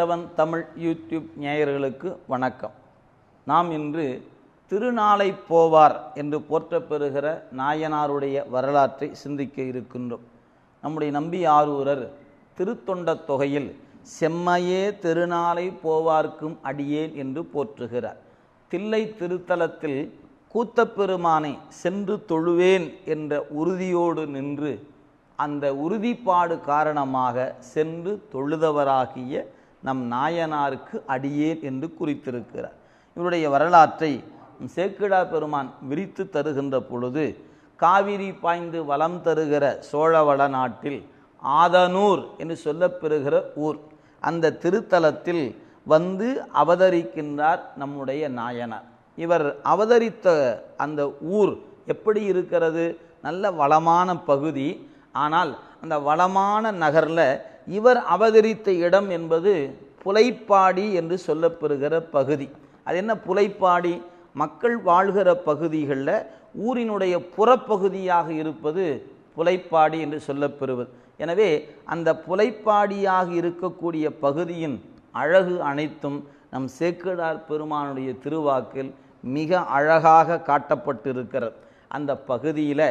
Velavan Tamil YouTube நேயர்களுக்கு வணக்கம். நாம் இன்று திருநாளை போவார் என்று போற்றப்பெறுகிற நாயனாருடைய வரலாற்றை சிந்திக்க இருக்கின்றோம். நம்முடைய நம்பி ஆரூரர் திருத்தொண்ட தொகையில் செம்மையே திருநாளை போவார்க்கும் அடியேன் என்று போற்றுகிறார். தில்லை திருத்தலத்தில் கூத்தப்பெருமானை சென்று தொழுவேன் என்ற உறுதியோடு நின்று அந்த உறுதிப்பாடு காரணமாக சென்று தொழுதவராகிய நம் நாயனாருக்கு அடியேன் என்று குறித்திருக்கிறார். இவருடைய வரலாற்றை சேக்கிழார் பெருமான் விரித்து தருகின்ற பொழுது, காவிரி பாய்ந்து வளம் தருகிற சோழவள நாட்டில் ஆதனூர் என்று சொல்லப்பெறுகிற ஊர், அந்த திருத்தலத்தில் வந்து அவதரிக்கின்றார் நம்முடைய நாயனார். இவர் அவதரித்த அந்த ஊர் எப்படி இருக்கிறது? நல்ல வளமான பகுதி. ஆனால் அந்த வளமான நகரில் இவர் அவதரித்த இடம் என்பது புலைப்பாடி என்று சொல்லப்பெறுகிற பகுதி. அது என்ன புலைப்பாடி? மக்கள் வாழ்கிற பகுதிகளில் ஊரினுடைய புறப்பகுதியாக இருப்பது புலைப்பாடி என்று சொல்லப்பெறுவது. எனவே அந்த புலைப்பாடியாக இருக்கக்கூடிய பகுதியின் அழகு அனைத்தும் நம் சேக்கிழார் பெருமானுடைய திருவாக்கில் மிக அழகாக காட்டப்பட்டிருக்கிறது. அந்த பகுதியில்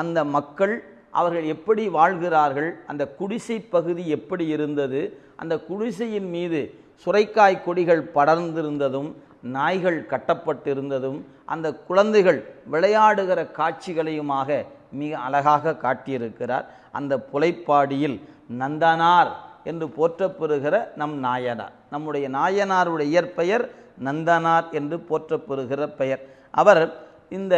அந்த மக்கள் அவர்கள் எப்படி வாழ்கிறார்கள், அந்த குடிசை பகுதி எப்படி இருந்தது, அந்த குடிசையின் மீது சுரைக்காய் கொடிகள் படர்ந்திருந்ததும் நாய்கள் கட்டப்பட்டிருந்ததும் அந்த குழந்தைகள் விளையாடுகிற காட்சிகளையுமாக மிக அழகாக காட்டியிருக்கிறார். அந்த புலைப்பாடியில் நந்தனார் என்று போற்றப்பெறுகிற நம் நாயனார், நம்முடைய நாயனாருடைய இயற்பெயர் நந்தனார் என்று போற்றப்பெறுகிற பெயர். அவர் இந்த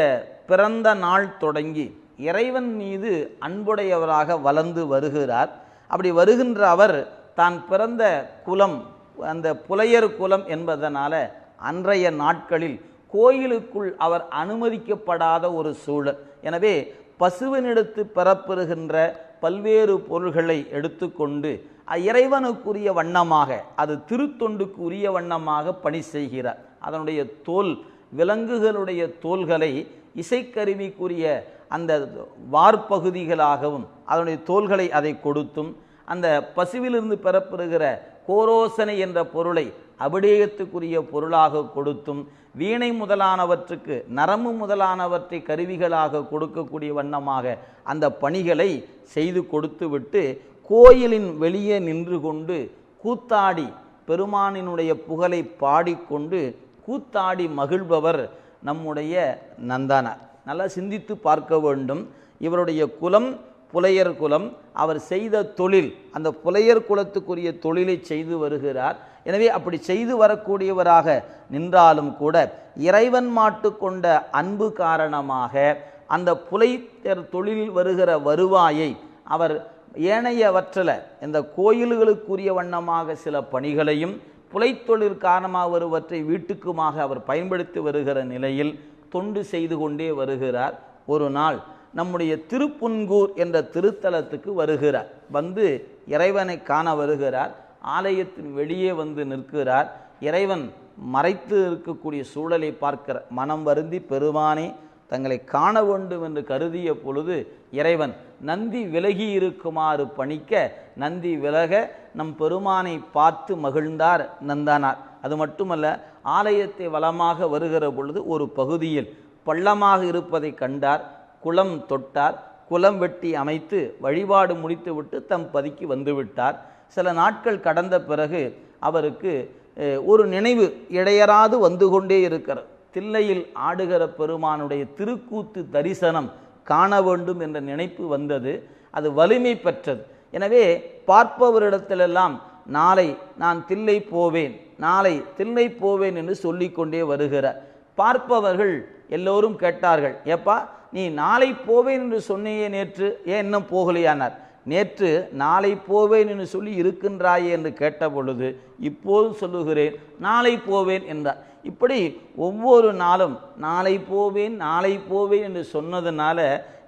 பிறந்த நாள் தொடங்கி இறைவன் மீது அன்புடையவராக வளர்ந்து வருகிறார். அப்படி வருகின்ற அவர் தான் பிறந்த குலம் அந்த புலையர் குலம் என்பதனால அன்றைய நாட்களில் கோயிலுக்குள் அவர் அனுமதிக்கப்படாத ஒரு சூழல். எனவே பசுவினிடத்து பெறப்பெறுகின்ற பல்வேறு பொருள்களை எடுத்துக்கொண்டு இறைவனுக்குரிய வண்ணமாக, அது திருத்தொண்டுக்கு உரிய வண்ணமாக பணி செய்கிறார். அதனுடைய தோல், விலங்குகளுடைய தோள்களை இசைக்கருவிக்குரிய அந்த வார்பகுதிகளாகவும் அதனுடைய தோள்களை அதை கொடுத்தும், அந்த பசுவிலிருந்து பெறப்பெறுகிற கோரோசனை என்ற பொருளை அபிடேகத்துக்குரிய பொருளாக கொடுத்தும், வீணை முதலானவற்றுக்கு நரம்பு முதலானவற்றை கருவிகளாக கொடுக்கக்கூடிய வண்ணமாக அந்த பணிகளை செய்து கொடுத்து விட்டு கோயிலின் வெளியே நின்று கொண்டு கூத்தாடி பெருமானினுடைய புகழை பாடிக்கொண்டு கூத்தாடி மகிழ்பவர் நம்முடைய நந்தனார். நல்லா சிந்தித்து பார்க்க வேண்டும். இவருடைய குலம் புலையர் குலம். அவர் செய்த தொழில் அந்த புலையர் குலத்துக்குரிய தொழிலை செய்து வருகிறார். எனவே அப்படி செய்து வரக்கூடியவராக நின்றாலும் கூட இறைவன் மாட்டு கொண்ட அன்பு காரணமாக அந்த புலையர் தொழிலில் வருகிற வருவாயை அவர் ஏனையவற்றில் இந்த கோயில்களுக்குரிய வண்ணமாக சில பணிகளையும் புலைத்தொழில் காரணமாக வருவற்றை வீட்டுக்குமாக அவர் பயன்படுத்தி வருகிற நிலையில் தொண்டு செய்து கொண்டே வருகிறார். ஒரு நாள் நம்முடைய திருப்புன்கூர் என்ற திருத்தலத்துக்கு வருகிறார். வந்து இறைவனை காண வருகிறார். ஆலயத்தின் வெளியே வந்து நிற்கிறார். இறைவன் மறைத்து இருக்கக்கூடிய சூழலை பார்க்கிற மனம் வருந்தி பெருமானே தங்களை காண வேண்டும் என்று கருதிய பொழுது இறைவன் நந்தி விலகி இருக்குமாறு பணிக்க நந்தி விலக நம் பெருமானை பார்த்து மகிழ்ந்தார் நந்தனார். அது மட்டுமல்ல, ஆலயத்தை வளமாக வருகிற பொழுது ஒரு பகுதியில் பள்ளமாக இருப்பதை கண்டார். குளம் தொட்டார். குளம் வெட்டி அமைத்து வழிபாடு முடித்துவிட்டு தம் பதிக்கு வந்துவிட்டார். சில நாட்கள் கடந்த பிறகு அவருக்கு ஒரு நினைவு இடையறாது வந்து கொண்டே இருக்கிறது. தில்லையில் ஆடுகிற பெருமானுடைய திருக்கூத்து தரிசனம் காண வேண்டும் என்ற நினைப்பு வந்தது. அது வலிமை பெற்றது. எனவே பார்ப்பவரிடத்திலெல்லாம் நாளை நான் தில்லை போவேன், நாளை தில்லை போவேன் என்று சொல்லிக்கொண்டே வருகிறார். பார்ப்பவர்கள் எல்லோரும் கேட்டார்கள், ஏப்பா நீ நாளை போவேன் என்று சொன்னியே, நேற்று ஏன் இன்னும் போகலையானார். நேற்று நாளை போவேன் என்று சொல்லி இருக்கின்றாயே என்று கேட்ட பொழுது இப்போது சொல்லுகிறேன் நாளை போவேன் என்றார். இப்படி ஒவ்வொரு நாளும் நாளை போவேன் நாளை போவேன் என்று சொன்னதுனால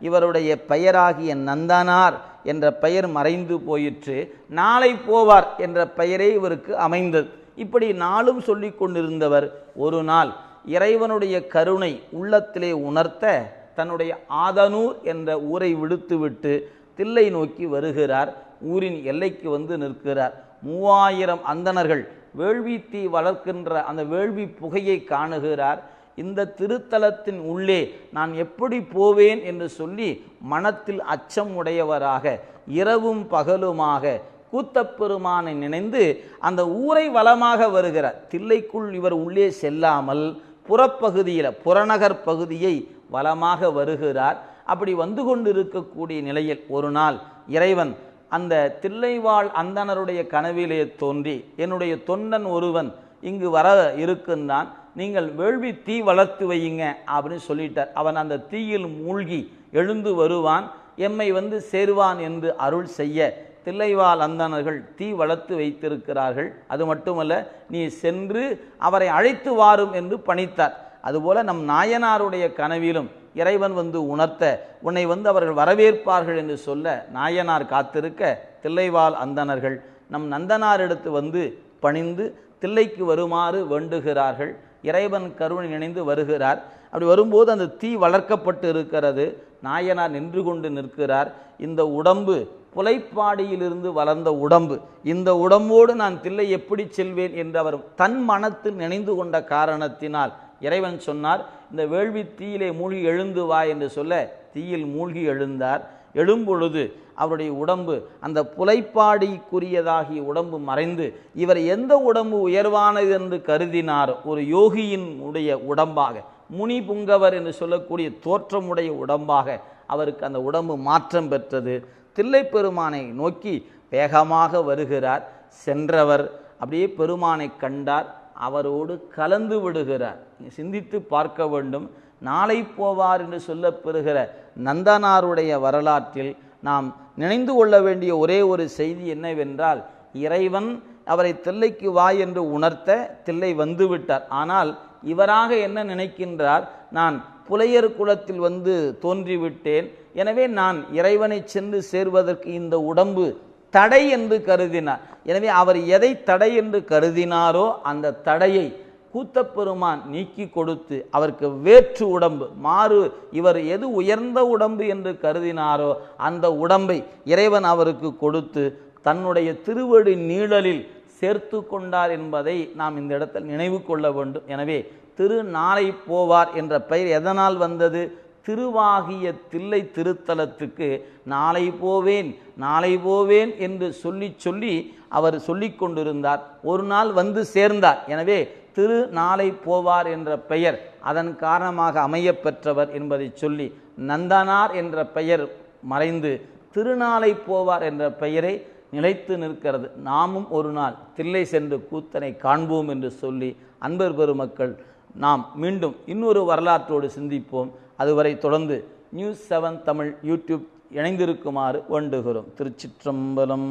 இவருடைய பெயராகிய நந்தனார் என்ற பெயர் மறைந்து போயிற்று. நாளை போவார் என்ற பெயரே இவருக்கு அமைந்தது. இப்படி நாளும் சொல்லி கொண்டிருந்தவர் ஒரு நாள் இறைவனுடைய கருணை உள்ளத்திலே உணர்த்த தன்னுடைய ஆதனூர் என்ற ஊரை விடுத்துவிட்டு தில்லை நோக்கி வருகிறார். ஊரின் எல்லைக்கு வந்து நிற்கிறார். 3000 அந்தணர்கள் வேள்வி தீ வளர்க்கின்ற அந்த வேள்வி புகையை காணுகிறார். இந்த திருத்தலத்தின் உள்ளே நான் எப்படி போவேன் என்று சொல்லி மனத்தில் அச்சம் உடையவராக இரவும் பகலுமாக கூத்தப்பெருமானை நினைந்து அந்த ஊரை வலமாக வருகிறார். தில்லைக்குள் இவர் உள்ளே செல்லாமல் புறப்பகுதியில் புறநகர் பகுதியை வலமாக வருகிறார். அப்படி வந்து கொண்டிருக்கக்கூடிய நிலையில் ஒரு நாள் இறைவன் அந்த தில்லைவாழ் அந்தணருடைய கனவிலே தோன்றி, என்னுடைய தொண்டன் ஒருவன் இங்கு வர இருக்கின்றான், நீங்கள் வேள்வி தீ வளர்த்து வையுங்க அப்படின்னு சொல்லிட்டார். அவன் அந்த தீயில் மூழ்கி எழுந்து வருவான், எம்மை வந்து சேருவான் என்று அருள் செய்ய தில்லைவாழ் அந்தணர்கள் தீ வளர்த்து வைத்திருக்கிறார்கள். அது மட்டுமல்ல, நீ சென்று அவரை அழைத்து வாரும் என்று பணித்தார். அதுபோல நம் நாயனாருடைய கனவிலும் இறைவன் வந்து உணர்த்த, உன்னை வந்து அவர்கள் வரவேற்பார்கள் என்று சொல்ல நாயனார் காத்திருக்க தில்லைவாழ் அந்தணர்கள் நம் நந்தனார் எடுத்து வந்து பணிந்து தில்லைக்கு வருமாறு வேண்டுகிறார்கள். இறைவன் கருணை நினைந்து வருகிறார். அப்படி வரும்போது அந்த தீ வளர்க்கப்பட்டு இருக்கிறது. நாயனார் நின்று கொண்டு நிற்கிறார். இந்த உடம்பு புலைப்பாடியிலிருந்து வளர்ந்த உடம்பு, இந்த உடம்போடு நான் தில்லை எப்படி செல்வேன் என்று அவர் தன் மனத்தில் நினைந்து கொண்ட காரணத்தினால் இறைவன் சொன்னார், இந்த வேள்வி தீயிலே மூழ்கி எழுந்து வா என்று சொல்ல தீயில் மூழ்கி எழுந்தார். எழும்பொழுது அவருடைய உடம்பு அந்த புலைப்பாடிக்குரியதாகிய உடம்பு மறைந்து இவர் எந்த உடம்பு உயர்வானது என்று கருதினார், ஒரு யோகியின் உடைய உடம்பாக, முனி புங்கவர் என்று சொல்லக்கூடிய தோற்றமுடைய உடம்பாக அவருக்கு அந்த உடம்பு மாற்றம் பெற்றது. தில்லை பெருமானை நோக்கி வேகமாக வருகிறார். சென்றவர் அப்படியே பெருமானை கண்டார், அவரோடு கலந்து விடுகிறார். சிந்தித்து பார்க்க வேண்டும். நாளை போவார் என்று சொல்லப்பெறுகிற நந்தனாருடைய வரலாற்றில் நாம் நினைந்து கொள்ள வேண்டிய ஒரே ஒரு செய்தி என்னவென்றால், இறைவன் அவரை தில்லைக்கு வா என்று உணர்த்த தில்லை வந்துவிட்டார். ஆனால் இவராக என்ன நினைக்கின்றார், நான் புலையர் குலத்தில் வந்து தோன்றிவிட்டேன், எனவே நான் இறைவனை சென்று சேர்வதற்கு இந்த உடம்பு தடை என்று கருதினார். எனவே அவர் எதை தடை என்று கருதினாரோ அந்த தடையை கூத்தப்பெருமான் நீக்கி கொடுத்து அவருக்கு வேற்று உடம்பு மாறு, இவர் எது உயர்ந்த உடம்பு என்று கருதினாரோ அந்த உடம்பை இறைவன் அவருக்கு கொடுத்து தன்னுடைய திருவடி நீழலில் சேர்த்து கொண்டார் என்பதை நாம் இந்த இடத்தில் நினைவு கொள்ள வேண்டும். எனவே திருநாளை போவார் என்ற பெயர் எதனால் வந்தது? திருவாகிய தில்லை திருத்தலத்துக்கு நாளை போவேன் நாளை போவேன் என்று சொல்லி சொல்லி அவர் சொல்லி கொண்டிருந்தார். ஒரு நாள் வந்து சேர்ந்தார். எனவே திரு நாளை போவார் என்ற பெயர் அதன் காரணமாக அமைய பெற்றவர் என்பதை சொல்லி நந்தனார் என்ற பெயர் மறைந்து திருநாளை போவார் என்ற பெயரை நிலைத்து நிற்கிறது. நாமும் ஒரு நாள் தில்லை சென்று கூத்தனை காண்போம் என்று சொல்லி அன்பர் பெருமக்கள் நாம் மீண்டும் இன்னொரு வரலாற்றோடு சிந்திப்போம். அதுவரை தொடர்ந்து News7 தமிழ் யூடியூப் இணைந்திருக்குமாறு வேண்டுகிறோம். திருச்சிற்றம்பலம்.